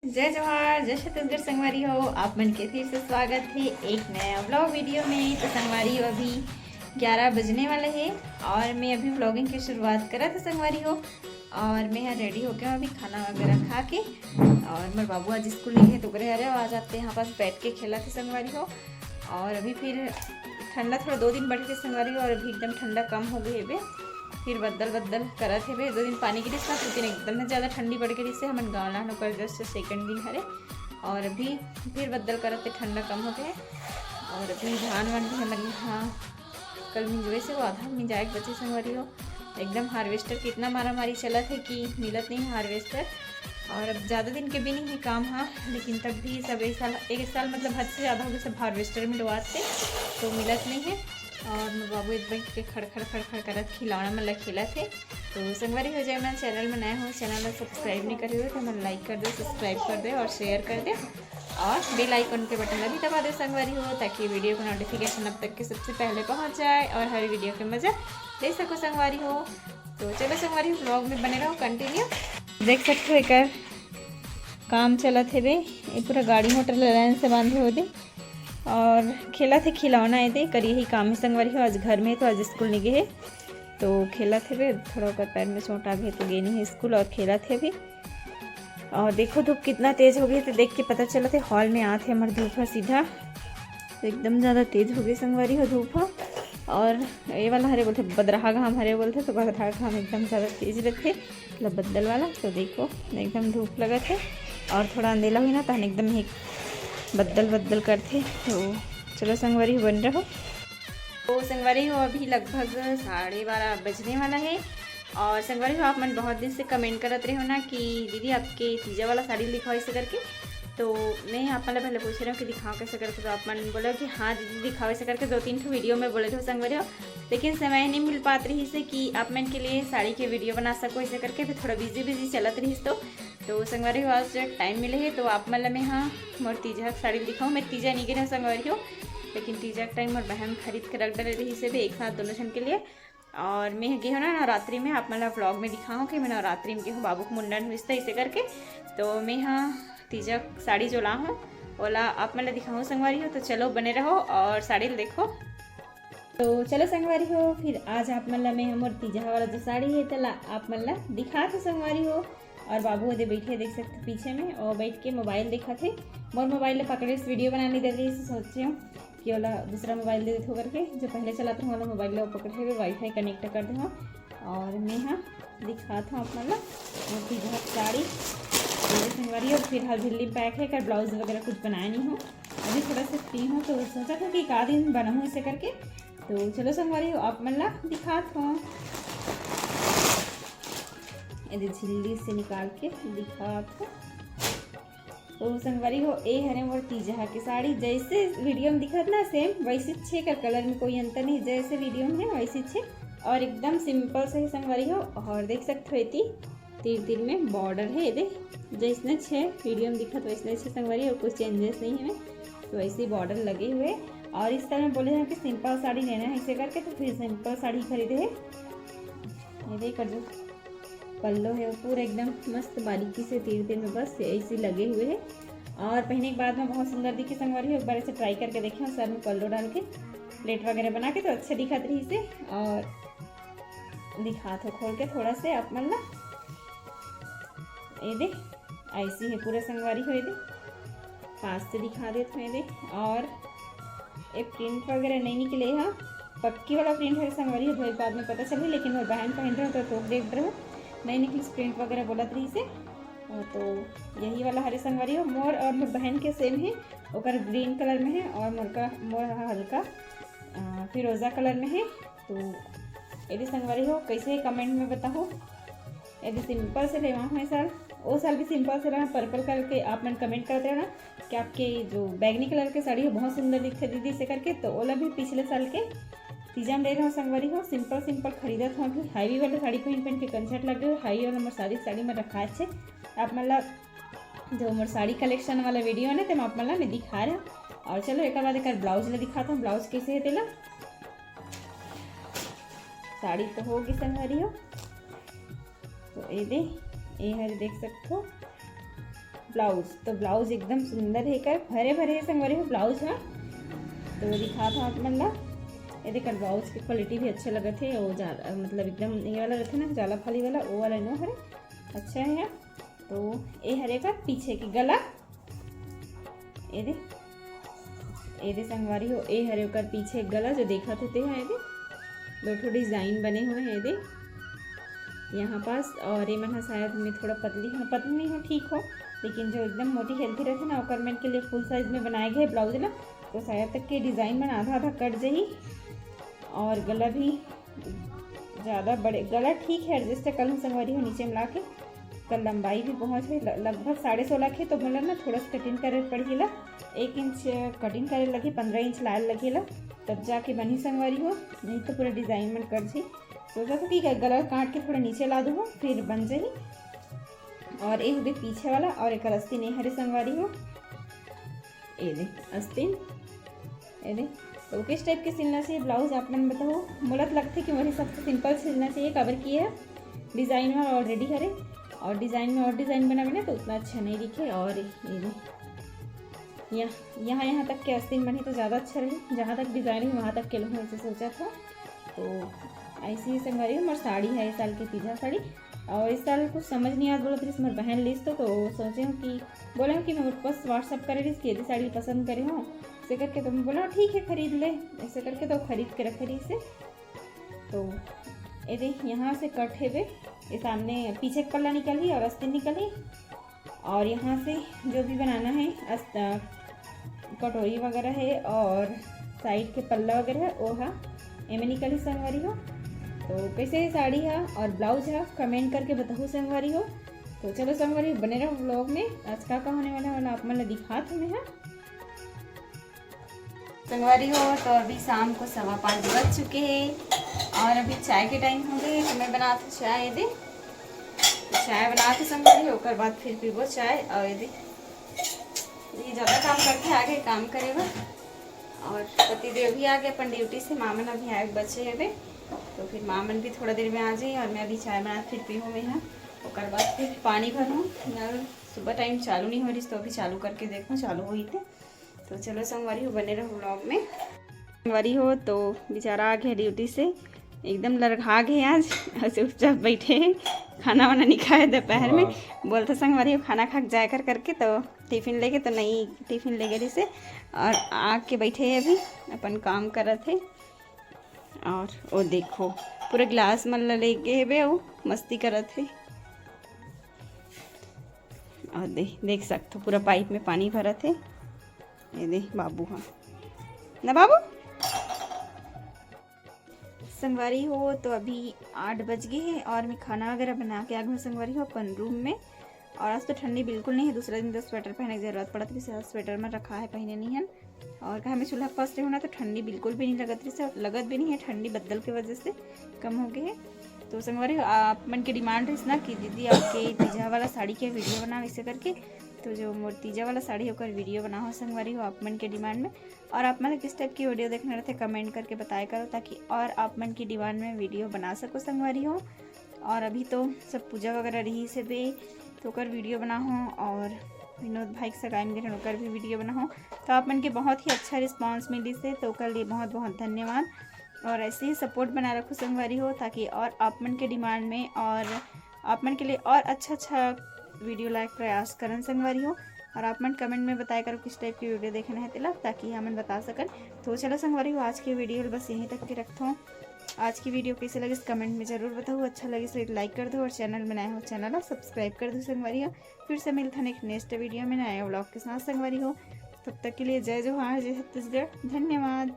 जय जवाहर जय छत्तीसगढ़ संगवारी हो। आप मन के फिर से स्वागत है एक नया व्लॉग वीडियो में। तो संगवारी हो अभी 11 बजने वाले हैं और मैं अभी व्लॉगिंग की शुरुआत करा था संगवारी हो। और मैं यहाँ रेडी हो गया अभी खाना वगैरह खा के। और मेरे बाबू आज स्कूल नहीं है तो गए अरे आ जाते यहाँ पास बैठ के खेला थे संगवारी हो। और अभी फिर ठंडा थोड़ा 2 दिन बढ़े थे संगवारी हो और अभी एकदम ठंडा कम हो गई है। फिर बदल करा थे भाई 2 दिन पानी की रिश्ता 2 दिन एकदम ज़्यादा ठंडी बढ़ गई से हमन गाँव लानो कर जस्ट सेकेंड दिन हरे। और अभी फिर बदल करते ठंडा कम हो गए। और अभी धान वान भी हमारे यहाँ कल मिलवे से वो आधा मिल जाए बचे संगवारी हो। एकदम हार्वेस्टर की इतना मारा मारी चला थे कि मिलत नहीं हार्वेस्टर। और अब ज़्यादा दिन के भी नहीं है काम हाँ, लेकिन तब भी सब एक साल मतलब हद से ज़्यादा हो गया सब हार्वेस्टर में डुबाते तो मिलत नहीं है। और मेरे बाबू एक बैठ के खड़ करत खिलौना मतलब खेला थे। तो संगवारी हो जाए मैं चैनल में नया हो चैनल में सब्सक्राइब नहीं करे हुए तो मैं लाइक कर दे सब्सक्राइब कर दे और शेयर कर दे और बेल आइकन के बटन भी दबा दे संगवारी हो ताकि वीडियो का नोटिफिकेशन अब तक के सबसे पहले पहुंच जाए और हर वीडियो के मज़ा ले सको संगवारी हो। तो चलो संगवारी हो ब्लॉग में बने रहो कंटिन्यू। देख सकते हो एक काम चला थे बे ये पूरा गाड़ी मोटर लाइन से बांधे हो दे और खेला थे खिलौना है दे करिए ही काम है संगवारी हो। आज घर में तो आज स्कूल नहीं गए तो खेला थे वे थोड़ा कर पैर में चोट आ गए तो गए नहीं है स्कूल और खेला थे अभी। और देखो धूप कितना तेज़ हो गई तो देख के पता चला थे हॉल में आते हमारे धूप है सीधा तो एकदम ज़्यादा तेज़ हो गई संगवारी हो धूप हो। और ये वाला हरे बोलते बदरहा घाम हरे बोलते तो बदरहा घाम एकदम ज़्यादा तेज़ रहते मतलब बदल वाला। तो देखो एकदम धूप लगा थे और थोड़ा अंधेला हुई ना तो एकदम एक बदल करते। तो चलो संगवारी हो बन रहो। तो संगवारी हो अभी लगभग 12:30 बजने वाला है। और संगवारी हो आप मन बहुत दिन से कमेंट करते रहे हो ना कि दीदी आपके तीजा वाला साड़ी दिखाओ ऐसे करके। तो मैं आप मतलब पहले पूछ रही हूँ कि दिखाओ कैसे करके तो आप मन बोला कि हाँ दीदी दिखाओ ऐसे करके 2-3 ठो वीडियो में बोले थे संगवारी हो। लेकिन समय नहीं मिल पात रही से कि आप मन के लिए साड़ी के वीडियो बना सको ऐसे करके फिर थोड़ा बिजी चलत रही तो संगवारी हो आज टाइम मिले है तो आप मतलब मैं हाँ मोर तीजा साड़ी दिखाऊँ। मैं तीजा नहीं गिरा संगवारी हो लेकिन तीजा का टाइम और बहन खरीद के रख डाले रही से भी एक साथ दोनों जन के लिए। और मैं गई हूँ ना नवरात्रि में आप मतलब व्लॉग में दिखाऊँ कि मैं नवरात्रि में गई हूँ बाबू को मुंडन हुई था इसे करके। तो मैं हाँ तीजा साड़ी जो ला हूँ ओला आप मतलब दिखाऊँ संगवारी हो। तो चलो बने रहो और साड़ी देखो। तो चलो संगवारी हो फिर आज आप मतलब मैं मोर तीजा वाला जो साड़ी है तो आप मतलब दिखा थे संगवारी हो। और बाबू अदे बैठे देख सकते पीछे में और बैठ के मोबाइल देखा थे मोर मोबाइल पकड़े इस वीडियो बनाने दे रही सोच रही हूँ कि वाला दूसरा मोबाइल दे देते करके जो पहले चलाते हूँ वाला मोबाइल पकड़े हुए वाईफाई कनेक्ट कर दूँ। और मैं हाँ दिखाता हूँ आप मतलब तीजा साड़ी संगवारी हो। फिर हर भिल्ली पैक है कर ब्लाउज वगैरह कुछ बनाया नहीं हूँ अभी थोड़ा सा फ्री हूँ तो सोचा था कि एक आध दिन बनाऊँ इसे करके। तो चलो संगवारी हो आप मतलब दिखाता हूँ यदि झिल्ली से निकाल के दिखा तो संगवारी हो ए हरे मोर तीजा की साड़ी जैसे वीडियो में दिखत ना सेम वैसे छे का कलर में कोई अंतर नहीं जैसे वीडियो में है वैसे छे और एकदम सिंपल से ही संगवारी हो। और देख सकते हो तीर में बॉर्डर है ये जैसने छे वीडियो में दिखत वैसने छे संगवारी और कुछ चेंजेस नहीं है तो वैसे ही बॉर्डर लगे हुए। और इस तरह में बोले हैं कि सिंपल साड़ी लेना है इसे करके तो फिर सिंपल साड़ी खरीदे है ये कर दो पल्लो है पूरा एकदम मस्त बारीकी से तीर में बस ऐसे लगे हुए हैं। और पहने के बाद में बहुत सुंदर दिखी संगवारी हो एक बार ऐसे ट्राई करके देखें सर में पल्लो डाल के प्लेट वगैरह बना के तो अच्छे दिखत रही से। और दिखा तो खोल के थोड़ा से आप मतलब ये दे ऐसी है पूरा संगवारी हो ये दे पास से दिखा देते हैं दे। और एक प्रिंट वगैरह नहीं निकले हाँ पक्की वाला प्रिंट है संगवारी हो तो बाद में पता चली लेकिन वो बहन पहन रहे तो देख रहे हो नहीं निकली प्रिंट वगैरह बोलत रही से। तो यही वाला हरे संगवारी हो मोर और मोर बहन के सेम है ओकर ग्रीन कलर में है और मोर हल्का फिरोज़ा कलर में है। तो यदि संगवारी हो कैसे कमेंट में बताओ यदि सिंपल से लेवा हूँ साल वो साल भी सिंपल से रहा पर्पल कलर के आप मन कमेंट करते रहना कि आपके जो बैगनी कलर के साड़ी हो बहुत सुंदर दिखते दीदी से करके। तो ओला भी पिछले साल के तीजा में ले रहा हूँ संगवारी हो सिंपल खरीदत हूँ अभी हाईवी वाला साड़ी पहन के कंसर्ट लगे हुए हाई वाला मोर साड़ी में रखा है आप मतलब जो मोर साड़ी कलेक्शन वाला वीडियो है तो आप मतलब मैं दिखा रहा। और चलो एक बाद एक ब्लाउज ला दिखाता हूँ ब्लाउज कैसे है तेला साड़ी तो होगी संगवारी हो। तो ये हर देख सकते हो ब्लाउज, तो ब्लाउज एकदम सुंदर है कर भरे भरे संगवारी हो ब्लाउज है। तो दिखा था आप मन ला ये देख ब्लाउज की क्वालिटी भी अच्छे लगे थे। वो ज़्यादा मतलब एकदम ये वाला रहते ना जाला फाली वाला, वो वाला नो हरे अच्छा है। तो ये हरे का पीछे की गला ये दे संगवारी हो, ये हरे कर पीछे गला जो देखा थे है ये दो ठो डिज़ाइन बने हुए हैं ये दे यहाँ पास। और ये मन शायद में थोड़ा पतली नहीं हो ठीक हो, लेकिन जो एकदम मोटी हेल्थी रहती ना ओकरमेंट के लिए फुल साइज में बनाए गए ब्लाउज ला, तो शायद तक के डिज़ाइन में आधा आधा कट जाही। और गला भी ज़्यादा बड़े गला ठीक है एडजस्ट कल संगवारी हो नीचे मिला के। कल लंबाई भी पहुँच है लगभग 16.5 है, तो बोला ना थोड़ा सा कटिंग करे पड़ेगा, 1 इंच कटिंग करे लगे 15 इंच लाल लगेला तब जाके बनी संगवारी हो, नहीं तो पूरा डिज़ाइन में कट जाए। सोचा था कि गला काट के थोड़ा नीचे ला दूँ फिर बन जाए। और ये हो पीछे वाला और एक अस्तीन ये हरे संगवारी हो ये दे अस्तीन ये दे। तो किस टाइप के सिलना चाहिए ब्लाउज आप मन बताओ। मोला तो लगता है कि मेरे सबसे सिंपल सिलना चाहिए, कवर किए है डिज़ाइन में ऑलरेडी हरे, और डिज़ाइन में और डिज़ाइन बना तो उतना अच्छा नहीं दिखे। और ये यहाँ तक के आस्तीन बने तो ज़्यादा अच्छा रहे, जहाँ तक डिज़ाइन है वहाँ तक के लोग ऐसे सोचा था। तो ऐसी ही संगवारी हमारी साड़ी है इस साल की तीजा साड़ी, और इस साल कुछ समझ नहीं आ बोला तो मेरी बहन लिस्ट तो सोचे हूँ कि बोले हूँ कि मैं मेरे पास व्हाट्सअप करे रही कि यदि साड़ी पसंद करे हूँ ऐसे करके, तो मैं बोला ठीक है खरीद ले ऐसे करके, तो खरीद के रखे रही से। तो ये देख यहाँ से कट है वे ये सामने पीछे पल्ला निकली और अस्तीन निकली, और यहाँ से जो भी बनाना है कटोरी वगैरह है और साइड के पल्ला वगैरह है वो है एमे निकली संगवारी हो। तो कैसे साड़ी है और ब्लाउज है कमेंट करके बताओ संगवारी हो। तो चलो संगवारी बने रहो व्लॉग में, आज का होने वाला आप मन दिखा तुम्हें है संगवारी हो। तो अभी शाम को 5:15 बज चुके हैं और अभी चाय के टाइम हो गए, तो मैं बनाती चाय दे चाय बना के संगवारी होकर बाद फिर पीबो चाय। और ये ज़्यादा काम करके आ गए काम करेगा, और पतिदेव भी आ गए अपन ड्यूटी से, मामन अभी आए बचे है तो फिर मामन भी थोड़ा देर में आ जाए, और मैं अभी चाय बना फिर पीऊँ मैं यहाँ और बाद फिर पानी भरूँ। नल सुबह टाइम चालू नहीं हो रही तो अभी चालू करके देखूँ चालू हुई थे। तो चलो संगवारी हो बने रहो व्लॉग में। संगवारी हो तो बेचारा आ गया ड्यूटी से एकदम लड़खा गए आज चुपचाप बैठे खाना वाना नहीं खाए दोपहर में, बोलते संगवारी हो खाना खा जाए करके, तो टिफ़िन लेके तो नहीं टिफ़िन ले गए से, और आके बैठे हैं अभी अपन काम कर रहे थे। और वो देखो पूरा गिलास मल्ला लेके बे वो मस्ती कर रहे थे, और देख सकते हो पूरा पाइप में पानी भरा थे। ये दे बाबू हाँ ना बाबू संगवारी हो। तो अभी 8 बज गए हैं और मैं खाना वगैरह बना के आ गई संगवारी हो अपन रूम में। और आज तो ठंडी बिल्कुल नहीं है, दूसरा दिन तो स्वेटर पहनने की ज़रूरत पड़ा थी, स्वेटर में रखा है पहने नहीं है। और कहा मैं चूल्हा पास रही हूँ ना तो ठंडी बिल्कुल भी नहीं लगत रही, लगत भी नहीं है, ठंडी बदल की वजह से कम हो गई है। तो संगवारी आप मन की डिमांड रही ना कि दीदी आपके तीजा वाला साड़ी के वीडियो बनाओ ऐसे करके, तो जो मोर तीजा वाला साड़ी होकर वीडियो बनाओ संगवारी हो आप मन के डिमांड में। और आप मन किस टाइप की वीडियो देखना रहते कमेंट करके बताया करो, ताकि और आप मन की डिमांड में वीडियो बना सको संगवारी हो। और अभी तो सब पूजा वगैरह रही से भी तो कर वीडियो बना हो, और विनोद भाई के सगाई में होकर भी वीडियो बना हो। तो आप मन के बहुत ही अच्छा रिस्पांस मिली से, तो कर लिए बहुत बहुत धन्यवाद। और ऐसे ही सपोर्ट बना रखो संगवारी हो, ताकि और आप मन के डिमांड में और आप मन के लिए और अच्छा वीडियो लाइक प्रयास करन संगवारी हो। और आप मन कमेंट में बताया करो किस टाइप की वीडियो देखना है तिला, ताकि हम बता सकन। तो चलो संगवारी हो आज की वीडियो बस यहीं तक के रखता हूँ। आज की वीडियो कैसे लगे कमेंट में ज़रूर बताओ, अच्छा लगे तो एक लाइक कर दो, और चैनल में नया हो चैनल सब्सक्राइब कर दो संगवारी हो। फिर से मिलता है एक नेक्स्ट वीडियो में नया व्लॉग के साथ संगवारी हो। तब तक के लिए जय जोहार, जय छत्तीसगढ़, धन्यवाद।